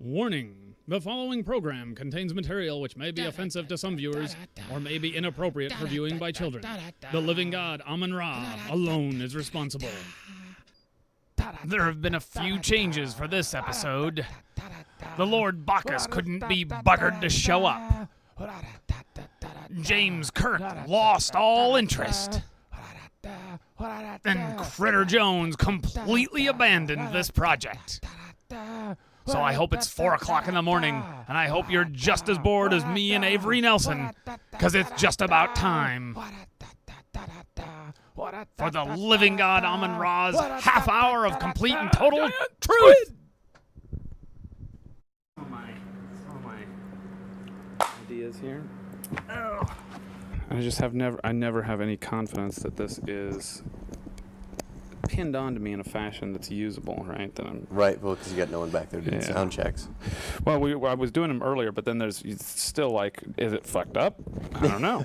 Warning. The following program contains material which may be offensive to some viewers or may be inappropriate for viewing by children. The living god, Amun-Ra, alone is responsible. There have been a few changes for this episode. The Lord Bacchus couldn't be buggered to show up. James Kirk lost all interest. And Critter Jones completely abandoned this project. So I hope it's 4 o'clock in the morning, and I hope you're just as bored as me and Avery Nelson, because it's just about time for the living god Amun-Ra's half hour of complete and total truth. So my ideas here. Oh. I never have any confidence that this is pinned onto me in a fashion that's usable, right? Right, well, because you got no one back there doing sound checks. Well, I was doing them earlier, but then there's still like, is it fucked up? I don't know.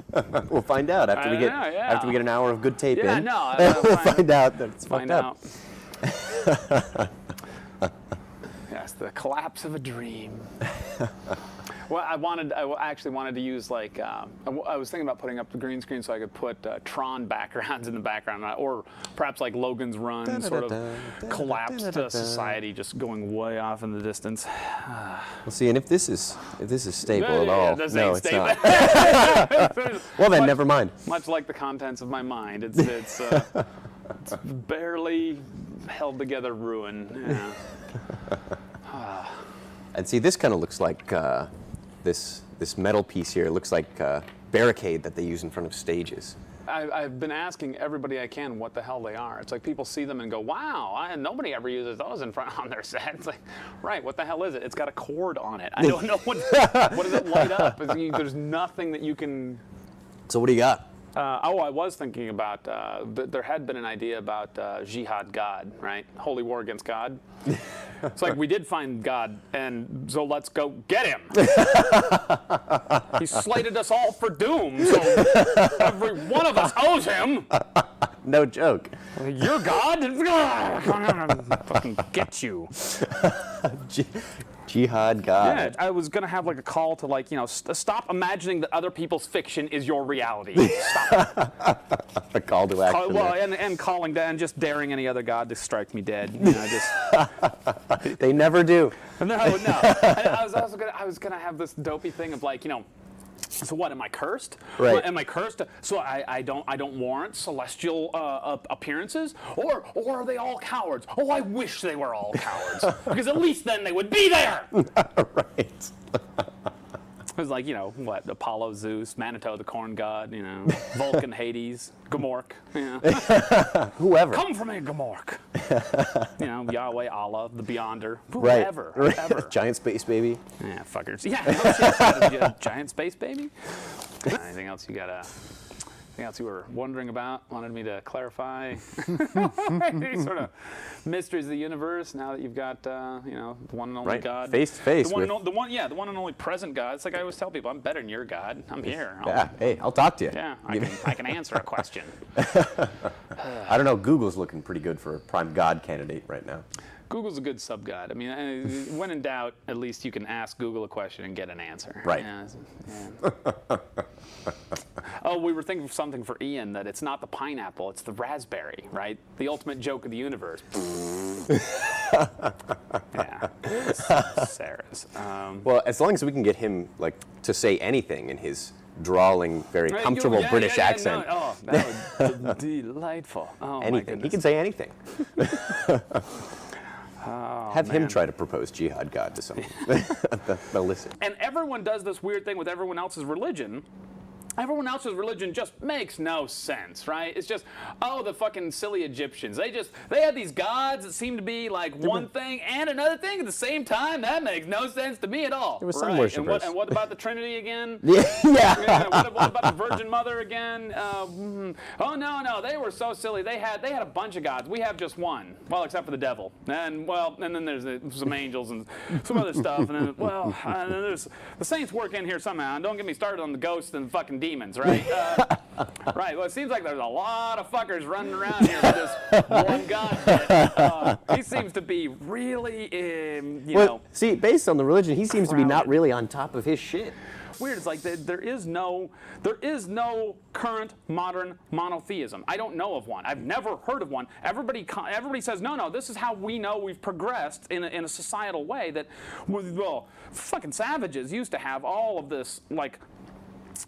We'll find out after we get an hour of good tape in. We'll find out that it's fucked up. Yes, the collapse of a dream. Well, I actually wanted to use like, I was thinking about putting up the green screen so I could put Tron backgrounds in the background, or perhaps like Logan's Run, sort of collapsed society just going way off in the distance. Well, see, and if this is stable at all, no, it's not. Well, then, never mind. Much like the contents of my mind, it's barely held together ruin. Yeah. And see, this kind of looks like this metal piece here. It looks like a barricade that they use in front of stages. I've been asking everybody I can what the hell they are. It's like people see them and go, wow, nobody ever uses those on their set. It's like, right, what the hell is it? It's got a cord on it. I don't know what does it light up? There's nothing that you can... So what do you got? I was thinking about, there had been an idea about Jihad God, right? Holy war against God. It's like, we did find God, and so let's go get him. He slated us all for doom, so every one of us owes him. No joke. You're God? Fucking get you. Jihad God. Yeah, I was gonna have like a call to like, stop imagining that other people's fiction is your reality. Stop. A call to action. Well, and calling down, just daring any other god to strike me dead. They never do. No. I was gonna have this dopey thing of like, so what, am I cursed? Right. Am I cursed? So I don't warrant celestial appearances? Or are they all cowards? Oh, I wish they were all cowards. Because at least then they would be there! Right. It was like, what, Apollo, Zeus, Manitou, the corn god, Vulcan, Hades, Gomorrh, Whoever. Come from me, Gomorrh. Yahweh, Allah, the Beyonder, right. Whoever. Giant space baby. Yeah, fuckers. Yeah, giant space baby. Anything else you were wondering about? Wanted me to clarify? Any sort of mysteries of the universe now that you've got, the one and only God. Face to face. The one and only present God. It's like I always tell people, I'm better than your God. I'm here. I'll talk to you. Yeah, I can answer a question. I don't know. Google's looking pretty good for a prime God candidate right now. Google's a good sub-god. I mean, when in doubt, at least you can ask Google a question and get an answer. Right. Yeah. Oh, we were thinking of something for Ian, that it's not the pineapple, it's the raspberry, right? The ultimate joke of the universe. Yeah. Sarah's. Well, as long as we can get him to say anything in his drawling, very comfortable British accent. No. Oh, that would be delightful. Oh, anything. He can say anything. Have him try to propose Jihad God to someone. They'll listen. And everyone does this weird thing with everyone else's religion. Everyone else's religion just makes no sense, right? It's just, the fucking silly Egyptians. They had these gods that seem to be like one thing and another thing at the same time. That makes no sense to me at all. There was sun worshippers. And what about the Trinity again? Yeah. What about the Virgin Mother again? Oh no, they were so silly. They had a bunch of gods. We have just one. Well, except for the devil. And then there's some angels and some other stuff. And then there's the saints work in here somehow. And don't get me started on the ghosts and fucking demons, right? Right. Well, it seems like there's a lot of fuckers running around here with this one God. He seems to be really, you know. See, based on the religion, he seems to be not crowded. really on top of his shit. Weird. It's like there is no current modern monotheism. I don't know of one. I've never heard of one. Everybody says no. This is how we know we've progressed in a societal way. That, well, fucking savages used to have all of this like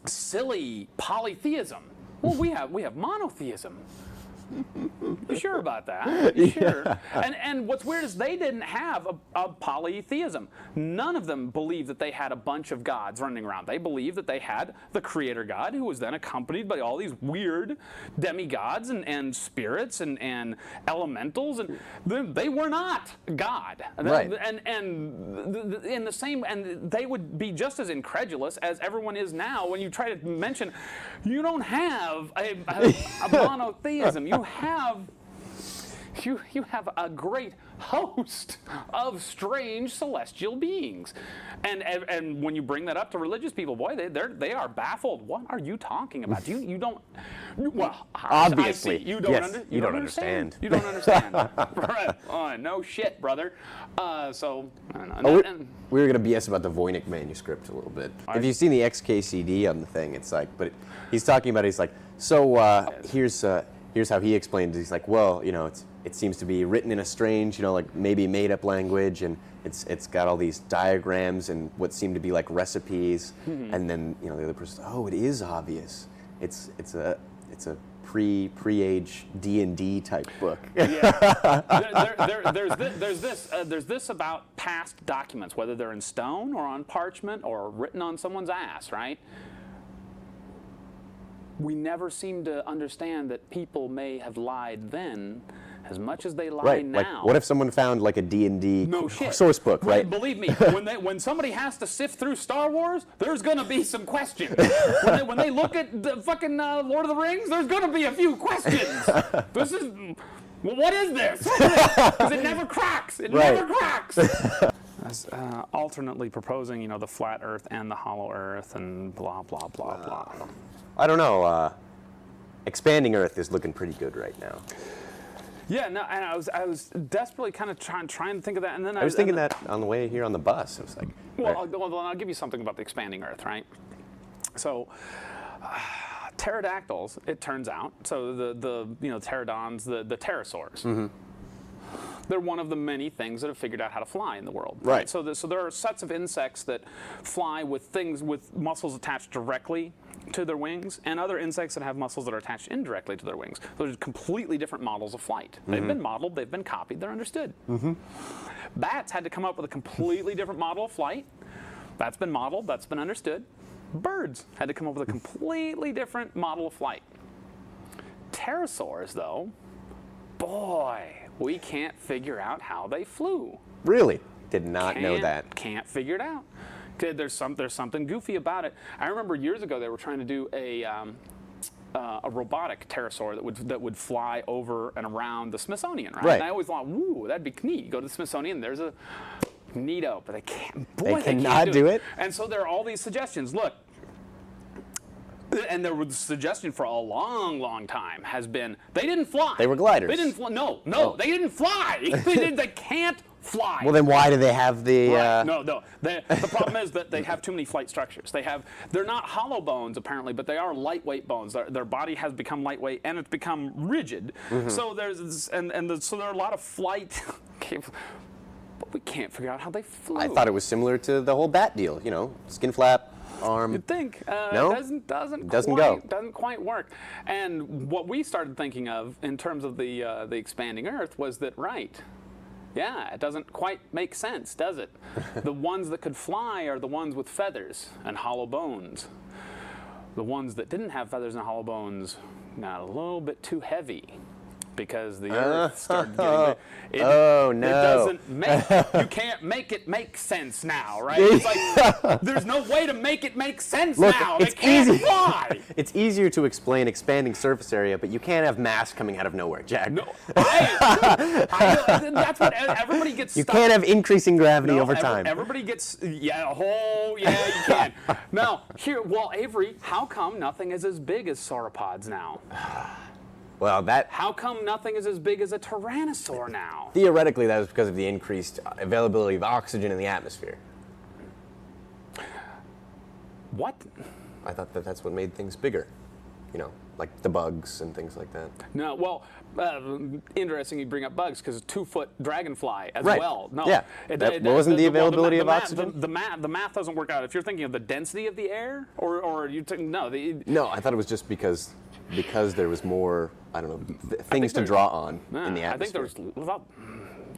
silly polytheism. Well, we have monotheism. You sure about that? You sure? And what's weird is they didn't have a polytheism. None of them believed that they had a bunch of gods running around. They believed that they had the creator God, who was then accompanied by all these weird demigods and spirits and elementals, and they were not God. Right. And in the same, and they would be just as incredulous as everyone is now when you try to mention, you don't have a monotheism. You have a great host of strange celestial beings, and when you bring that up to religious people, boy, they are baffled. What are you talking about? You don't. Well, obviously, I see. You don't. Yes, you don't understand. You don't understand. Right? Oh, no shit, brother. So. We were going to BS about the Voynich manuscript a little bit. If you've seen the XKCD on the thing, it's like, but he's talking about, he's like, so here's how he explained it. He's like, well, you know, it seems to be written in a strange, you know, like maybe made up language, and it's got all these diagrams and what seem to be like recipes, and then, you know, the other person, oh, it is obvious. It's a pre-age D&D type book. Yeah. There's this about past documents, whether they're in stone or on parchment or written on someone's ass, right? We never seem to understand that people may have lied then as much as they lie now. Like, what if someone found like a D&D source book, right? Believe me, when somebody has to sift through Star Wars, there's going to be some questions. When they look at the fucking Lord of the Rings, there's going to be a few questions. What is this? Because it never cracks. It never cracks. Alternately proposing, you know, the flat Earth and the hollow Earth and blah, blah, blah, blah. I don't know. Expanding Earth is looking pretty good right now. Yeah, no, and I was desperately kind of trying to think of that, and then I was thinking that on the way here on the bus. I was like, well, I'll give you something about the expanding Earth, right? So, pterodactyls, it turns out, so the pterodons, the pterosaurs. Mm-hmm. They're one of the many things that have figured out how to fly in the world. Right. So there are sets of insects that fly with muscles attached directly to their wings, and other insects that have muscles that are attached indirectly to their wings. Those are completely different models of flight. They've been modeled, they've been copied, they're understood. Mm-hmm. Bats had to come up with a completely different model of flight. That's been modeled, that's been understood. Birds had to come up with a completely different model of flight. Pterosaurs, though, boy, we can't figure out how they flew. Really? Did not know that. Can't figure it out. There's something goofy about it. I remember years ago they were trying to do a robotic pterosaur that would fly over and around the Smithsonian, right? And I always thought, ooh, that'd be neat. You go to the Smithsonian, there's a neato, but they can't. Boy, they cannot do it. And so there are all these suggestions. Look. And there was a suggestion for a long, long time has been they didn't fly. They were gliders. They didn't fly. No, they didn't fly. They can't fly. Well, then why do they have the? Right. No. The problem is that they have too many flight structures. They're not hollow bones apparently, but they are lightweight bones. Their body has become lightweight and it's become rigid. Mm-hmm. So so there are a lot of flight. But we can't figure out how they flew. I thought it was similar to the whole bat deal. You know, skin flap. Arm. You'd think. No? It doesn't quite work. And what we started thinking of in terms of the expanding Earth was that, yeah, it doesn't quite make sense, does it? The ones that could fly are the ones with feathers and hollow bones. The ones that didn't have feathers and hollow bones got a little bit too heavy because the Earth started getting big. Oh, It no. doesn't make, you can't make it make sense now, right? It's like, there's no way to make it make sense Look, now. it's They can't easy. fly. It's easier to explain expanding surface area, but you can't have mass coming out of nowhere, Jack. No, that's what everybody gets You stuck. can't have increasing gravity No, over time. Everybody gets, you can. Now, well, Avery, how come nothing is as big as sauropods now? Well, that How come nothing is as big as a tyrannosaur now? theoretically that was because of the increased availability of oxygen in the atmosphere. What? I thought that that's what made things bigger. You know, like the bugs and things like that. No, well, interesting you bring up bugs because 2-foot dragonfly as Right. well. No, Yeah. Wasn't the availability of oxygen? The math doesn't work out. If you're thinking of the density of the air, or you no, No, I thought it was just because there was more, I don't know, things to draw on in the atmosphere. I think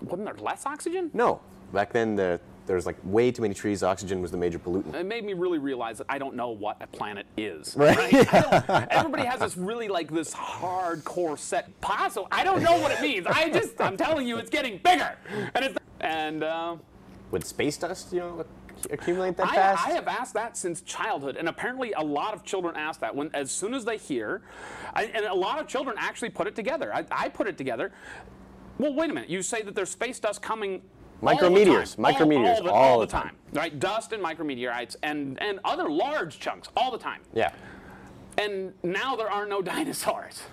wasn't there less oxygen? No, back then there was like way too many trees. Oxygen was the major pollutant. It made me really realize that I don't know what a planet is. Right. Everybody has this really like this hardcore set puzzle. I don't know what it means. I'm telling you, it's getting bigger. And Would space dust, accumulate that fast? I have asked that since childhood, and apparently a lot of children ask that as soon as they hear, and a lot of children actually put it together. I put it together. Well, wait a minute. You say that there's space dust coming. Micrometeors, all the time, right? Dust and micrometeorites and other large chunks all the time. Yeah. And now there are no dinosaurs.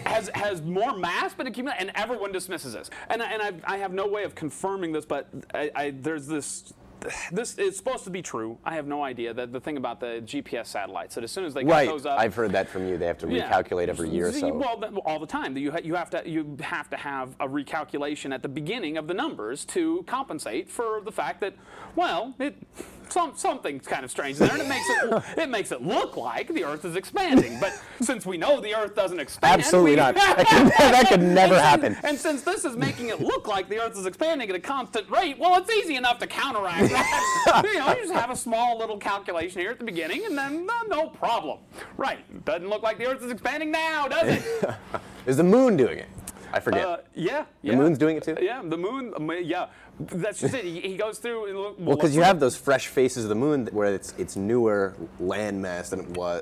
Has more mass been accumulated? And everyone dismisses this. And I have no way of confirming this, but there's this. This is supposed to be true. I have no idea. The thing about the GPS satellites, that as soon as they get those up, I've heard that from you. They have to recalculate every year or so. Well, all the time. You have to have a recalculation at the beginning of the numbers to compensate for the fact that, well, something's kind of strange there, and it makes it look like the Earth is expanding. But since we know the Earth doesn't expand, Absolutely not. That could never happen. And since this is making it look like the Earth is expanding at a constant rate, well, it's easy enough to counteract that. You just have a small little calculation here at the beginning, and then no problem. Right? Doesn't look like the Earth is expanding now, does it? Is the moon doing it? I forget. Yeah. The moon's doing it too? Yeah, the moon. Yeah, that's just it. He goes through. And Well, because you have those fresh faces of the moon where it's newer landmass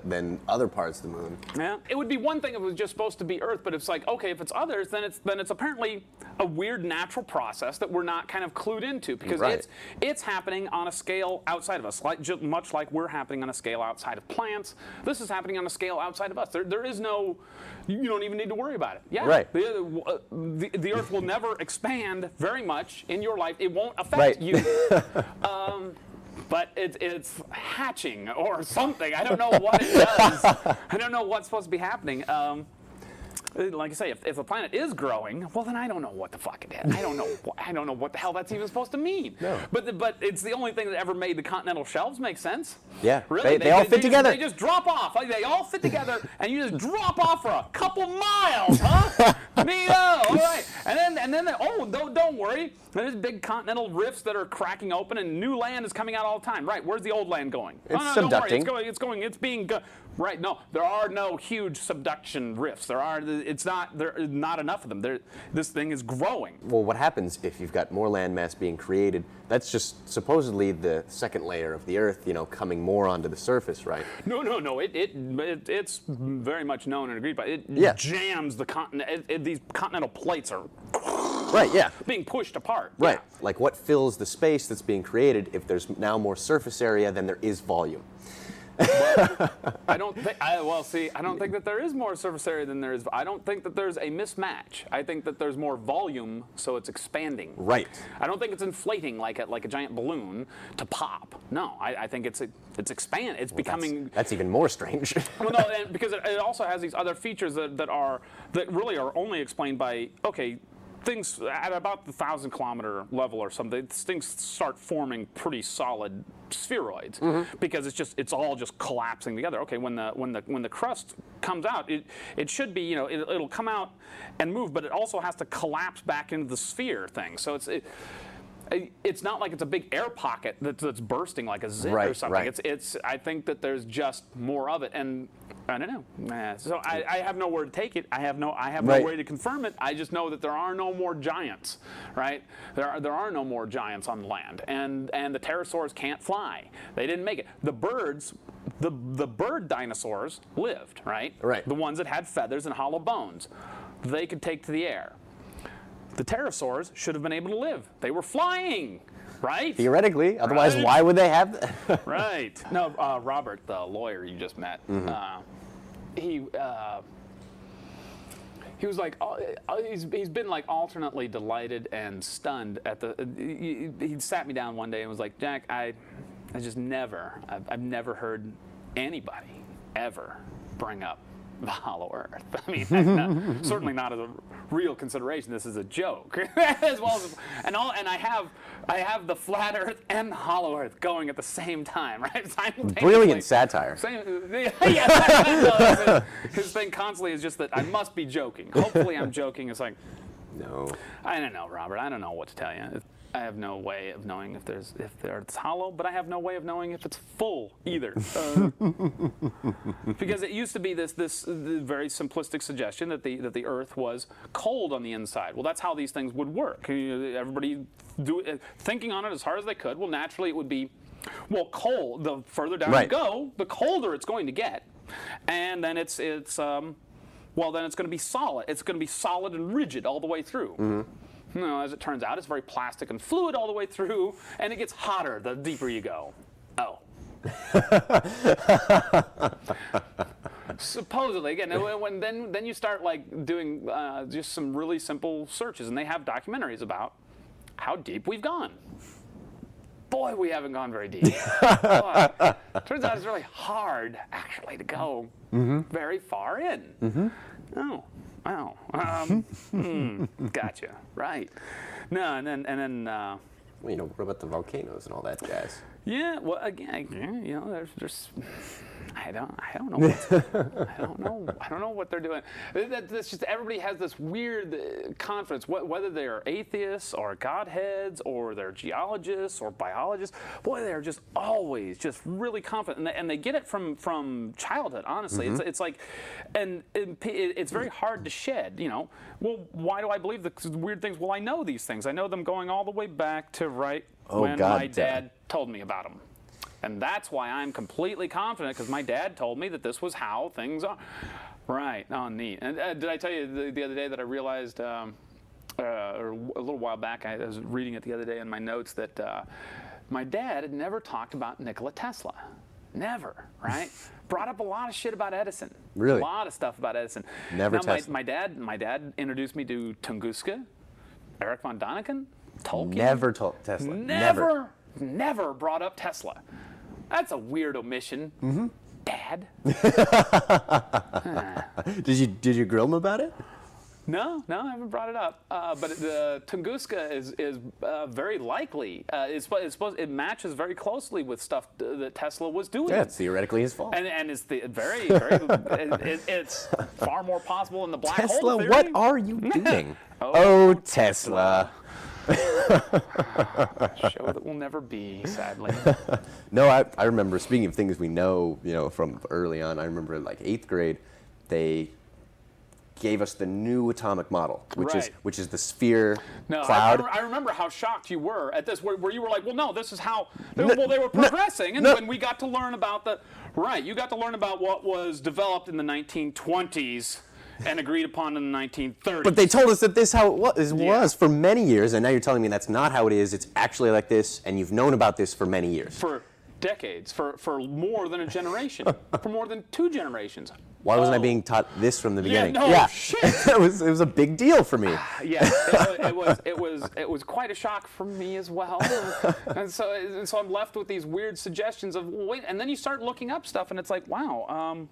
than other parts of the moon. Yeah, it would be one thing if it was just supposed to be Earth, but it's like, okay, if it's others, then it's apparently a weird natural process that we're not kind of clued into because it's happening on a scale outside of us, much like we're happening on a scale outside of plants. This is happening on a scale outside of us. There is no. You don't even need to worry about it. Yeah. Right. The Earth will never expand very much in your life. It won't affect you. But it's hatching or something. I don't know what it does. I don't know what's supposed to be happening. Like I say, if a planet is growing, well, then I don't know what the fuck it is. I don't know what the hell that's even supposed to mean. No. But it's the only thing that ever made the continental shelves make sense. Yeah. Really, They all fit together. They just drop off. They all fit together, and you just drop off for a couple miles, huh? Neato. All right. And then don't worry. There's big continental rifts that are cracking open, and new land is coming out all the time. Right? Where's the old land going? It's Don't worry. subducting. It's being. Right? No, there are no huge subduction rifts. There's not enough of them. This thing is growing. Well, what happens if you've got more landmass being created? That's just supposedly the second layer of the Earth, coming more onto the surface, right? No. It's very much known and agreed by. It jams the continent. These continental plates are right. Yeah. being pushed apart. Right. Yeah. Like what fills the space that's being created if there's now more surface area than there is volume? I don't think that there is more surface area than there is. I don't think that there's a mismatch. I think that there's more volume, so it's expanding. Right. I don't think it's inflating like a giant balloon to pop. No, I think it's expanding. It's becoming. That's even more strange. Well, no, because it also has these other features that really are only explained by things at about the 1,000-kilometer level or something. Things start forming pretty solid spheroids because it's all just collapsing together. Okay, when the crust comes out, it should be it'll come out and move, but it also has to collapse back into the sphere thing. So it's not like it's a big air pocket that's bursting like a zip Right, or something. right. It's. I think that there's just more of it, and I don't know. So I have nowhere to take it. I have no Right. way to confirm it. I just know that there are no more giants, right? There are no more giants on land, and the pterosaurs can't fly. They didn't make it. The birds. The bird dinosaurs lived, right? Right. The ones that had feathers and hollow bones, they could take to the air. The pterosaurs should have been able to live. They were flying, right? Theoretically, otherwise, Right. why would they have that? Right. No, Robert, the lawyer you just met, he was like, he's been like alternately delighted and stunned at the. He sat me down one day and was like, Jack, I've never heard anybody ever bring up the hollow earth. I mean, certainly not as a real consideration. This is a joke, as well as and I have the flat earth and the hollow earth going at the same time, right? Simultaneously. Brilliant satire. His thing constantly is just that I must be joking. Hopefully, I'm joking. It's like, No. I don't know, Robert. I don't know what to tell you. I have no way of knowing if it's hollow, but I have no way of knowing if it's full either. Because it used to be this very simplistic suggestion that the Earth was cold on the inside. Well, that's how these things would work. Everybody thinking on it as hard as they could. Well, naturally it would be, well, cold. The further down Right. you go, the colder it's going to get, and then it's then it's going to be solid. It's going to be solid and rigid all the way through. Mm-hmm. No, as it turns out, it's very plastic and fluid all the way through, and it gets hotter the deeper you go. Oh. Supposedly, again, then you start like doing just some really simple searches, and they have documentaries about how deep we've gone. Boy, we haven't gone very deep. Turns out it's really hard, actually, to go very far in. Oh. Gotcha. Right. No, and then. Well, what about the volcanoes and all that jazz? Yeah. Well, again, there's. I don't know. I don't know what they're doing. That's just everybody has this weird confidence, whether they are atheists or godheads or they're geologists or biologists. Boy, they're just always just really confident, and they get it from childhood. Honestly, it's like, and it's very hard to shed. Well, why do I believe the weird things? Well, I know these things. I know them going all the way back to when my dad told me about them. And that's why I'm completely confident, because my dad told me that this was how things are. Right. Oh, neat. And did I tell you the other day that I realized, or a little while back, I was reading it the other day in my notes, that my dad had never talked about Nikola Tesla. Never, right? Brought up a lot of shit about Edison. Really? A lot of stuff about Edison. Never now, Tesla. My dad introduced me to Tunguska, Erich von Däniken, Tolkien. Never told Tesla. Never brought up Tesla. That's a weird omission, Dad. Did you grill him about it? No, I haven't brought it up. But Tunguska is very likely. It matches very closely with stuff that Tesla was doing. Yeah, it's theoretically his fault. And it's very it's far more possible in the black Tesla, hole theory. what are you doing? Oh, Tesla. Show that will never be, sadly. No, I remember, speaking of things we know, from early on, I remember like 8th grade, they gave us the new atomic model, which is the sphere cloud. I remember how shocked you were at this, where you were like, well, no, this is how, they were progressing, and when we got to learn about you got to learn about what was developed in the 1920s, and agreed upon in the 1930s. But they told us that this how it was for many years, and now you're telling me that's not how it is. It's actually like this, and you've known about this for many years. For decades, for more than a generation, for more than 2 generations. Why wasn't I being taught this from the beginning? Shit. it was a big deal for me. It was quite a shock for me as well. and so I'm left with these weird suggestions of wait, and then you start looking up stuff, and it's like, wow.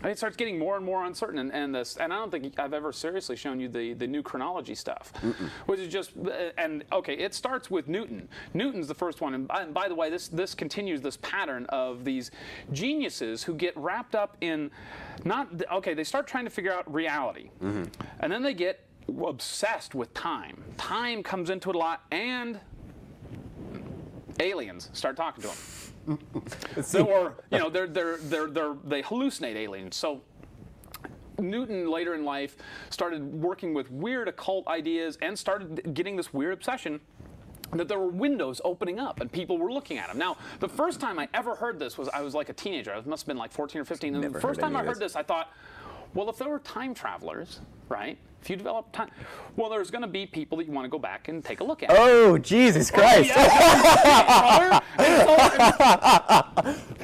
It starts getting more and more uncertain, and I don't think I've ever seriously shown you the new chronology stuff, which is just it starts with Newton. Newton's the first one, and by the way, this continues this pattern of these geniuses who get wrapped up in they start trying to figure out reality, and then they get obsessed with time. Time comes into it a lot, and aliens. Start talking to them. Or they hallucinate aliens. So Newton later in life started working with weird occult ideas and started getting this weird obsession that there were windows opening up and people were looking at him. Now, the first time I ever heard this I was like a teenager. I must have been like 14 or 15. And the first time I heard this, I thought, well, if there were time travelers, right? If you develop time, well, there's going to be people that you want to go back and take a look at. Oh, Jesus Christ.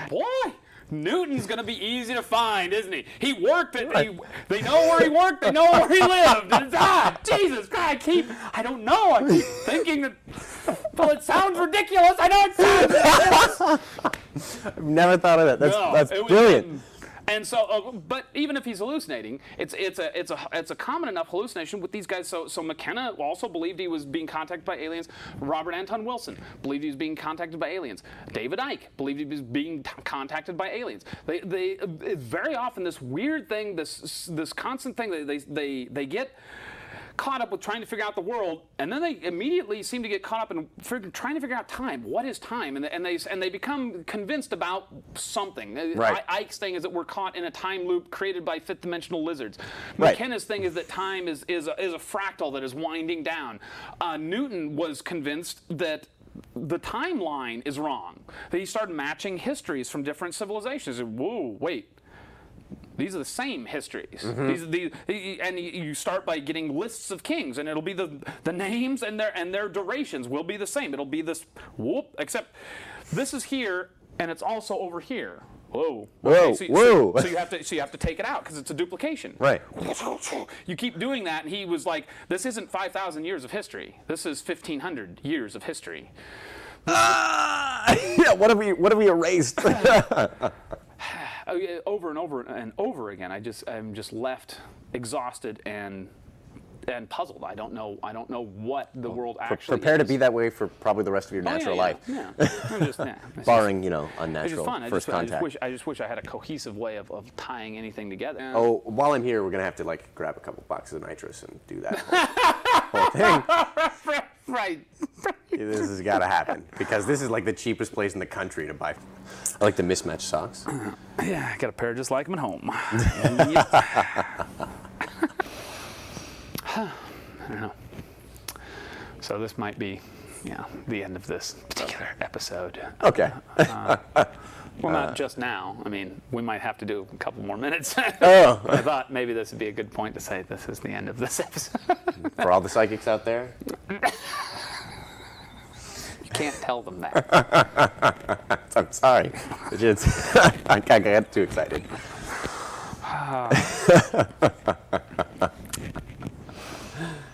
Boy, Newton's going to be easy to find, isn't he? He worked at, they know where he worked, they know where he lived. And Jesus Christ, I don't know, I keep thinking that, well, it sounds ridiculous. I know it sounds ridiculous. I've never thought of that. That's brilliant. And so, but even if he's hallucinating, it's a common enough hallucination with these guys. So McKenna also believed he was being contacted by aliens. Robert Anton Wilson believed he was being contacted by aliens. David Icke believed he was being contacted by aliens. They very often this weird thing, this constant thing that they get caught up with trying to figure out the world, and then they immediately seem to get caught up in trying to figure out time. What is time? And they become convinced about something. Right. Ike's thing is that we're caught in a time loop created by fifth-dimensional lizards. Right. McKenna's thing is that time is a fractal that is winding down. Newton was convinced that the timeline is wrong. That he started matching histories from different civilizations. Whoa, wait. These are the same histories. Mm-hmm. And you start by getting lists of kings, and it'll be the names and their durations will be the same. It'll be this whoop, except this is here, and it's also over here. Whoa. Whoa. Okay, Whoa. So you have to take it out because it's a duplication. Right. You keep doing that, and he was like, "This isn't 5,000 years of history. This is 1,500 years of history." Yeah. What have we erased? Over and over and over again, I'm just left exhausted and puzzled. I don't know what the world actually Prepare is. to be that way for probably the rest of your natural life. Yeah. I'm just, Barring, it's unnatural just fun. first contact. I just wish I had a cohesive way of tying anything together. Oh, while I'm here, we're going to have to grab a couple boxes of nitrous and do that whole thing. Right. This has got to happen because this is like the cheapest place in the country to buy. I like the mismatched socks. Yeah, I got a pair just like them at home. I don't know. So this might be, the end of this particular episode. Okay. Well, not just now. I mean, we might have to do a couple more minutes. Oh. I thought maybe this would be a good point to say this is the end of this episode. For all the psychics out there. You can't tell them that. I'm sorry. I got too excited.